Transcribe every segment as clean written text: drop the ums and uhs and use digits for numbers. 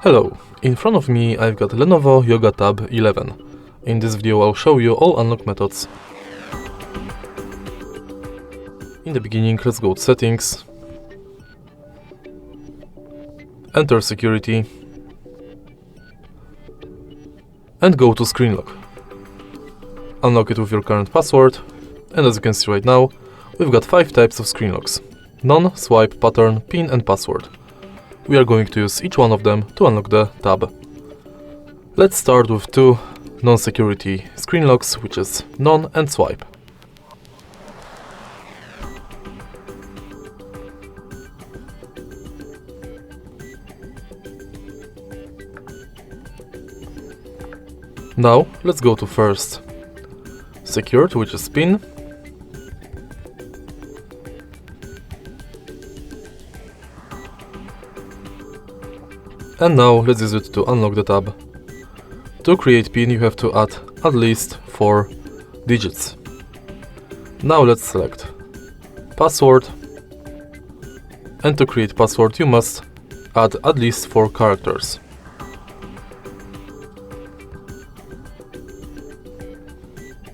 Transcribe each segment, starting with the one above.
Hello, in front of me I've got Lenovo Yoga Tab 11. In this video I'll show you all unlock methods. In the beginning, let's go to settings, enter security and go to screen lock. Unlock it with your current password, and as you can see right now, we've got 5 types of screen locks: none, swipe, pattern, pin and password. We are going to use each one of them to unlock the tab. Let's start with 2 non-security screen locks, which is none and swipe. Now let's go to first secured, which is pin. And now let's use it to unlock the tab. To create pin you have to add at least 4 digits. Now let's select password, and to create password you must add at least 4 characters.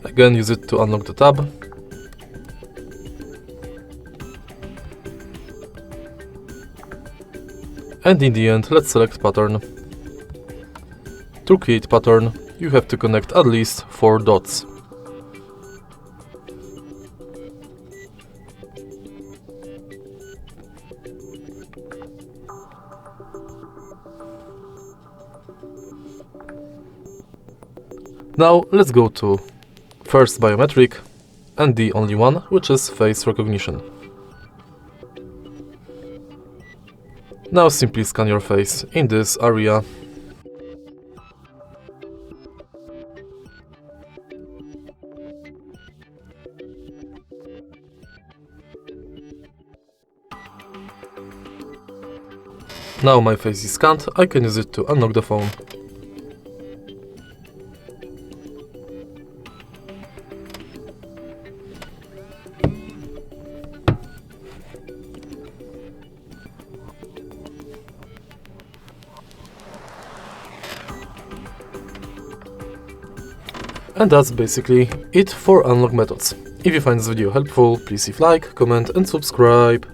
Again, use it to unlock the tab. And in the end, let's select pattern. To create pattern, you have to connect at least 4 dots. Now let's go to first biometric and the only one, which is face recognition. Now simply scan your face in this area. Now my face is scanned, I can use it to unlock the phone. And that's basically it for unlock methods. If you find this video helpful, please leave like, comment and subscribe.